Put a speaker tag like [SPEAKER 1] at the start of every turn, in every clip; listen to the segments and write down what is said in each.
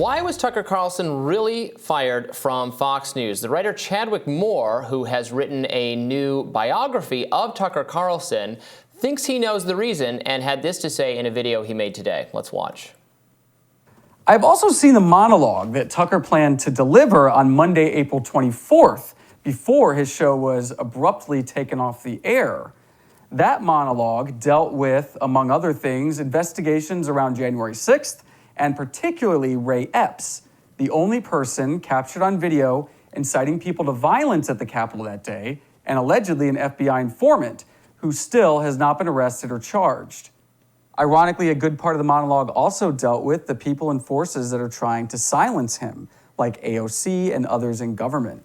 [SPEAKER 1] Why was Tucker Carlson really fired from Fox News? The writer Chadwick Moore, who has written a new biography of Tucker Carlson, thinks he knows the reason and had this to say in a video he made today. Let's watch.
[SPEAKER 2] I've also seen the monologue that Tucker planned to deliver on Monday, April 24th, before his show was abruptly taken off the air. That monologue dealt with, among other things, investigations around January 6th, and particularly Ray Epps, the only person captured on video inciting people to violence at the Capitol that day, and allegedly an FBI informant who still has not been arrested or charged. Ironically, a good part of the monologue also dealt with the people and forces that are trying to silence him, like AOC and others in government.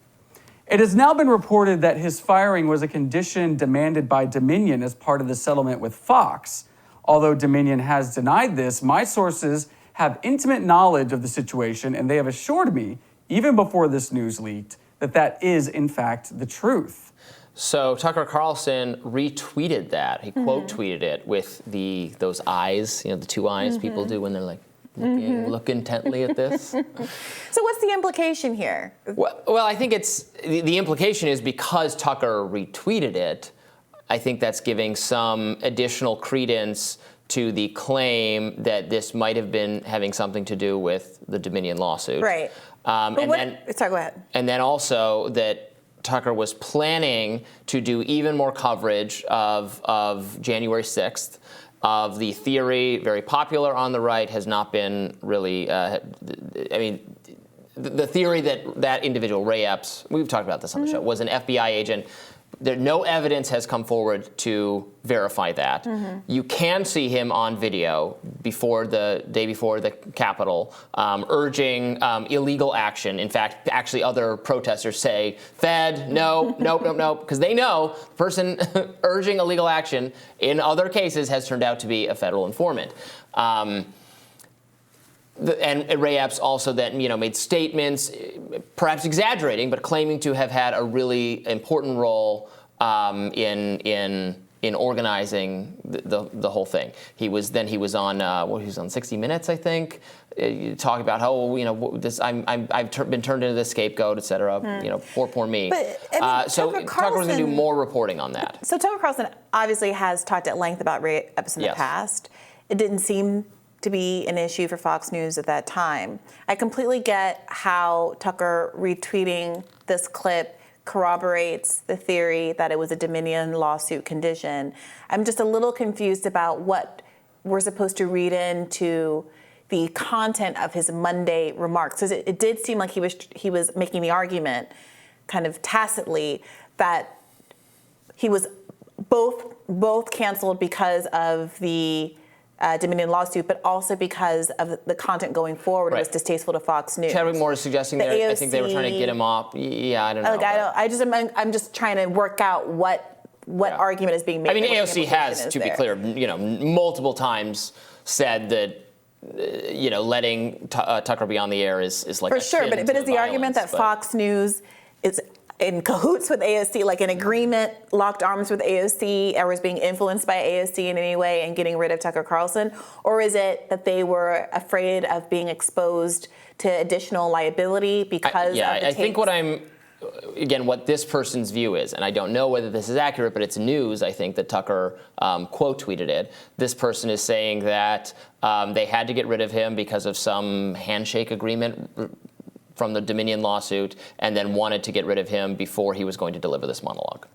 [SPEAKER 2] It has now been reported that his firing was a condition demanded by Dominion as part of the settlement with Fox. Although Dominion has denied this, my sources have intimate knowledge of the situation, and they have assured me, even before this news leaked, that that is, in fact, the truth.
[SPEAKER 1] So Tucker Carlson retweeted that. He quote tweeted it with those eyes, the two eyes people do when they're like look intently at this.
[SPEAKER 3] So what's the implication here?
[SPEAKER 1] Well, I think the implication is because Tucker retweeted it, I think that's giving some additional credence to the claim that this might have been having something to do with the Dominion lawsuit.
[SPEAKER 3] Right. Sorry, go ahead.
[SPEAKER 1] And then also that Tucker was planning to do even more coverage of January 6th, of the theory, very popular on the right, has not been really, the theory that individual, Ray Epps, we've talked about this on the show, was an FBI agent. No evidence has come forward to verify that. You can see him on video the day before the Capitol urging illegal action. In fact, actually other protesters say, Fed, no, because they know the person urging illegal action in other cases has turned out to be a federal informant. And Ray Epps also then, made statements, perhaps exaggerating, but claiming to have had a really important role in organizing the whole thing. He was on 60 Minutes, I think, talking about how I've been turned into the scapegoat, et cetera. Poor me.
[SPEAKER 3] But,
[SPEAKER 1] so Tucker was going to do more reporting on that.
[SPEAKER 3] So Tucker Carlson obviously has talked at length about Ray Epps in the past. It didn't seem to be an issue for Fox News at that time. I completely get how Tucker retweeting this clip corroborates the theory that it was a Dominion lawsuit condition. I'm just a little confused about what we're supposed to read into the content of his Monday remarks, because it did seem like he was making the argument kind of tacitly that he was both canceled because of the Dominion lawsuit, but also because of the content going forward was distasteful to Fox News.
[SPEAKER 1] Chadwick Moore is suggesting I think they were trying to get him off. Yeah, I don't know.
[SPEAKER 3] I'm just trying to work out what argument is being made.
[SPEAKER 1] I mean, AOC has, to be clear, multiple times said that letting Tucker be on the air is like
[SPEAKER 3] for sure. But is the argument that Fox News is in cahoots with AOC, like an agreement, locked arms with AOC, or was being influenced by AOC in any way and getting rid of Tucker Carlson? Or is it that they were afraid of being exposed to additional liability because of the tapes?
[SPEAKER 1] I think what this person's view is, and I don't know whether this is accurate, but it's news, I think, that Tucker quote tweeted it. This person is saying that they had to get rid of him because of some handshake agreement from the Dominion lawsuit, and then wanted to get rid of him before he was going to deliver this monologue.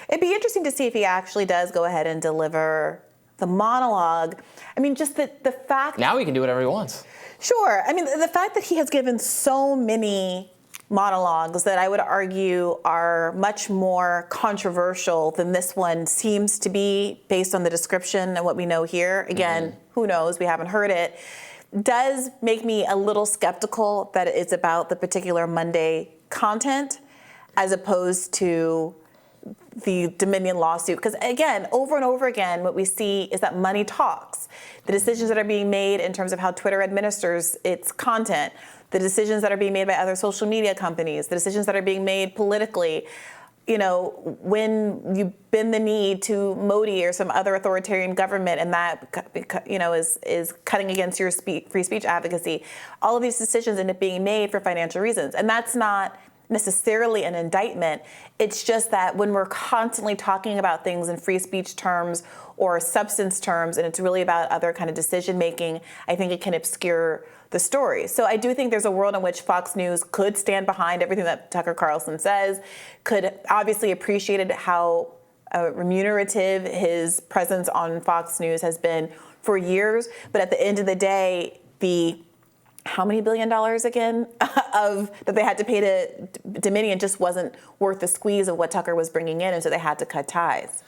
[SPEAKER 3] It'd be interesting to see if he actually does go ahead and deliver the monologue. I mean, just the fact...
[SPEAKER 1] Now he can do whatever he wants.
[SPEAKER 3] Sure. I mean, the fact that he has given so many monologues that I would argue are much more controversial than this one seems to be, based on the description and what we know here. Again, who knows? We haven't heard it. Does make me a little skeptical that it's about the particular Monday content as opposed to the Dominion lawsuit. Because again, over and over again, what we see is that money talks. The decisions that are being made in terms of how Twitter administers its content, the decisions that are being made by other social media companies, the decisions that are being made politically, when you bend the knee to Modi or some other authoritarian government, and that, is cutting against your free speech advocacy, all of these decisions end up being made for financial reasons. And that's not necessarily an indictment. It's just that when we're constantly talking about things in free speech terms or substance terms, and it's really about other kind of decision making, I think it can obscure the story. So I do think there's a world in which Fox News could stand behind everything that Tucker Carlson says, could obviously appreciated how remunerative his presence on Fox News has been for years. But at the end of the day, how many $1 billion again that they had to pay to Dominion just wasn't worth the squeeze of what Tucker was bringing in, and so they had to cut ties.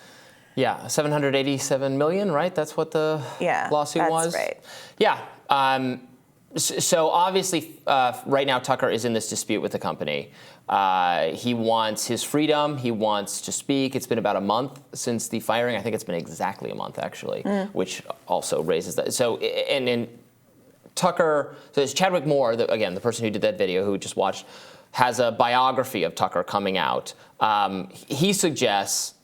[SPEAKER 1] Yeah, $787 million, right? That's what the lawsuit was?
[SPEAKER 3] Right.
[SPEAKER 1] Yeah. So obviously, right now, Tucker is in this dispute with the company. He wants his freedom. He wants to speak. It's been about a month since the firing. I think it's been exactly a month, actually, which also raises that. So, and Tucker, so it's Chadwick Moore, again, the person who did that video, who we just watched, has a biography of Tucker coming out. He suggests,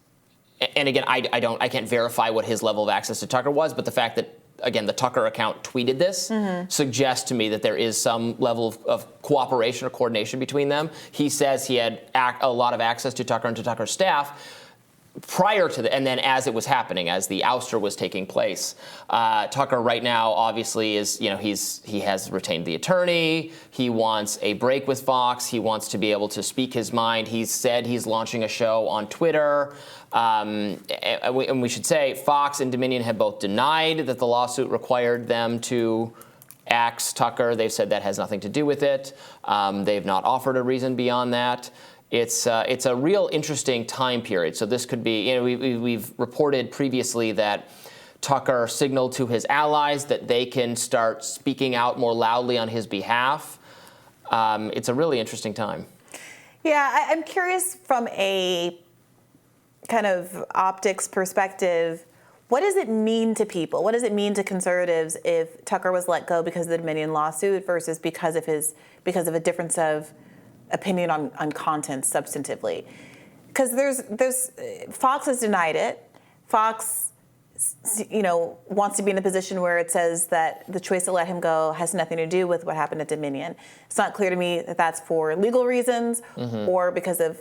[SPEAKER 1] and again, I can't verify what his level of access to Tucker was, but the fact that, again, the Tucker account tweeted this suggests to me that there is some level of cooperation or coordination between them. He says he had a lot of access to Tucker and to Tucker's staff prior to and then as it was happening, as the ouster was taking place. Tucker right now obviously is, he has retained the attorney. He wants a break with Fox. He wants to be able to speak his mind. He's said he's launching a show on Twitter. And we should say Fox and Dominion have both denied that the lawsuit required them to axe Tucker. They've said that has nothing to do with it. They've not offered a reason beyond that. It's a real interesting time period. So this could be, we've reported previously that Tucker signaled to his allies that they can start speaking out more loudly on his behalf. It's a really interesting time.
[SPEAKER 3] Yeah, I'm curious from a kind of optics perspective, what does it mean to people? What does it mean to conservatives if Tucker was let go because of the Dominion lawsuit versus because of a difference of opinion on content substantively? Because there's Fox has denied it. Fox, wants to be in a position where it says that the choice to let him go has nothing to do with what happened at Dominion. It's not clear to me that that's for legal reasons or because of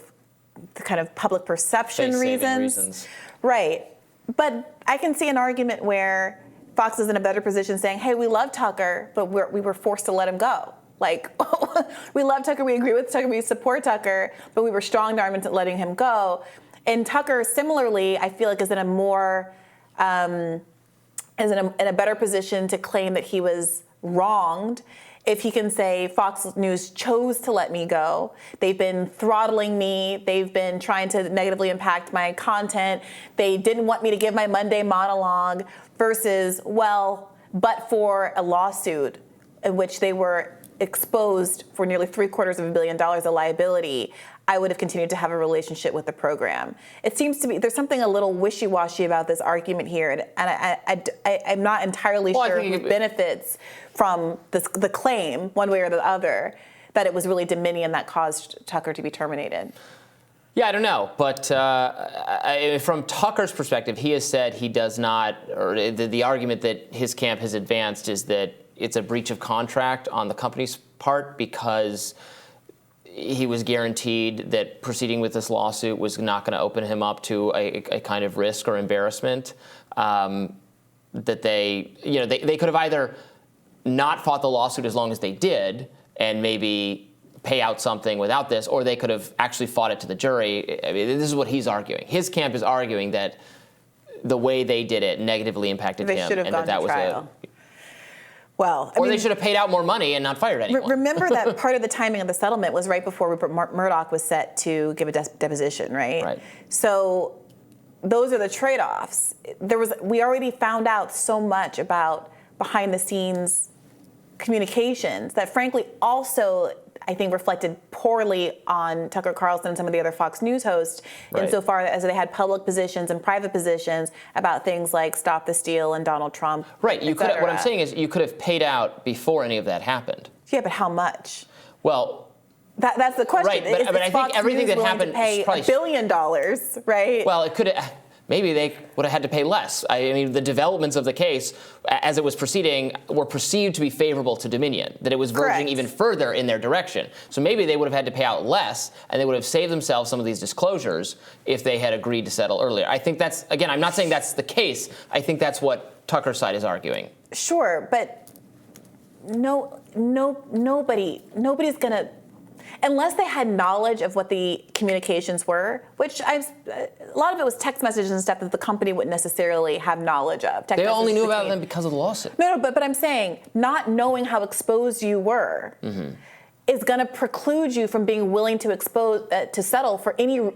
[SPEAKER 3] the kind of public perception reasons. Right. But I can see an argument where Fox is in a better position saying, hey, we love Tucker, but we were forced to let him go. Like, we love Tucker, we agree with Tucker, we support Tucker, but we were strong-armed into letting him go. And Tucker, similarly, I feel like is in a more, is in a better position to claim that he was wronged if he can say Fox News chose to let me go. They've been throttling me. They've been trying to negatively impact my content. They didn't want me to give my Monday monologue versus, but for a lawsuit in which they were exposed for nearly $750 million of liability, I would have continued to have a relationship with the program. It seems to be there's something a little wishy-washy about this argument here, and I'm not entirely sure who benefits from the claim, one way or the other, that it was really Dominion that caused Tucker to be terminated.
[SPEAKER 1] Yeah, I don't know, but from Tucker's perspective, he has said he does not, or the argument that his camp has advanced is that it's a breach of contract on the company's part because he was guaranteed that proceeding with this lawsuit was not going to open him up to a kind of risk or embarrassment. That they could have either not fought the lawsuit as long as they did and maybe pay out something without this, or they could have actually fought it to the jury. I mean, this is what he's arguing. His camp is arguing that the way they did it negatively impacted him,
[SPEAKER 3] and that was trial.
[SPEAKER 1] They should have paid out more money and not fired anyone.
[SPEAKER 3] Remember that part of the timing of the settlement was right before Rupert Murdoch was set to give a deposition, right?
[SPEAKER 1] Right.
[SPEAKER 3] So those are the trade-offs. We already found out so much about behind-the-scenes communications that, frankly, also I think reflected poorly on Tucker Carlson and some of the other Fox News hosts, insofar as they had public positions and private positions about things like Stop the Steal and Donald Trump.
[SPEAKER 1] Right. What I'm saying is you could have paid out before any of that happened.
[SPEAKER 3] Yeah, but how much?
[SPEAKER 1] Well,
[SPEAKER 3] That's the question.
[SPEAKER 1] Right, but I think everything that happened
[SPEAKER 3] pay
[SPEAKER 1] probably
[SPEAKER 3] $1 billion, right?
[SPEAKER 1] Well, it could have. Maybe they would have had to pay less. I mean, the developments of the case, as it was proceeding, were perceived to be favorable to Dominion, that it was verging
[SPEAKER 3] Correct.
[SPEAKER 1] even further in their direction. So maybe they would have had to pay out less, and they would have saved themselves some of these disclosures if they had agreed to settle earlier. I think that's, again, I'm not saying that's the case. I think that's what Tucker's side is arguing.
[SPEAKER 3] Sure, but nobody's going to, unless they had knowledge of what the communications were, which a lot of it was text messages and stuff that the company wouldn't necessarily have knowledge of.
[SPEAKER 1] They only knew about them because of the lawsuit.
[SPEAKER 3] No, but I'm saying not knowing how exposed you were is going to preclude you from being willing to settle for any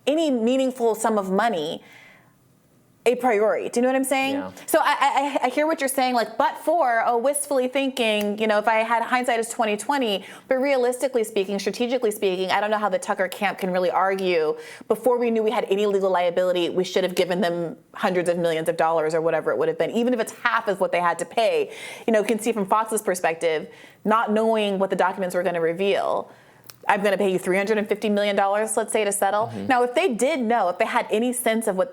[SPEAKER 3] meaningful sum of money a priori. Do you know what I'm saying?
[SPEAKER 1] Yeah.
[SPEAKER 3] So I hear what you're saying, like, but for, wistfully thinking, if I had hindsight is 20/20, but realistically speaking, strategically speaking, I don't know how the Tucker camp can really argue before we knew we had any legal liability, we should have given them hundreds of millions of dollars or whatever it would have been, even if it's half of what they had to pay. You can see from Fox's perspective, not knowing what the documents were going to reveal, I'm going to pay you $350 million, let's say, to settle. Now, if they did know, if they had any sense of what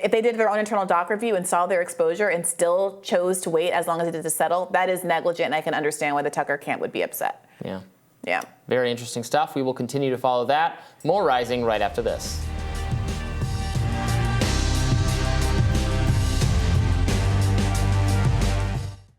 [SPEAKER 3] if they did their own internal doc review and saw their exposure and still chose to wait as long as it did to settle, that is negligent, and I can understand why the Tucker camp would be upset.
[SPEAKER 1] Yeah.
[SPEAKER 3] Yeah.
[SPEAKER 1] Very interesting stuff. We will continue to follow that. More Rising right after this.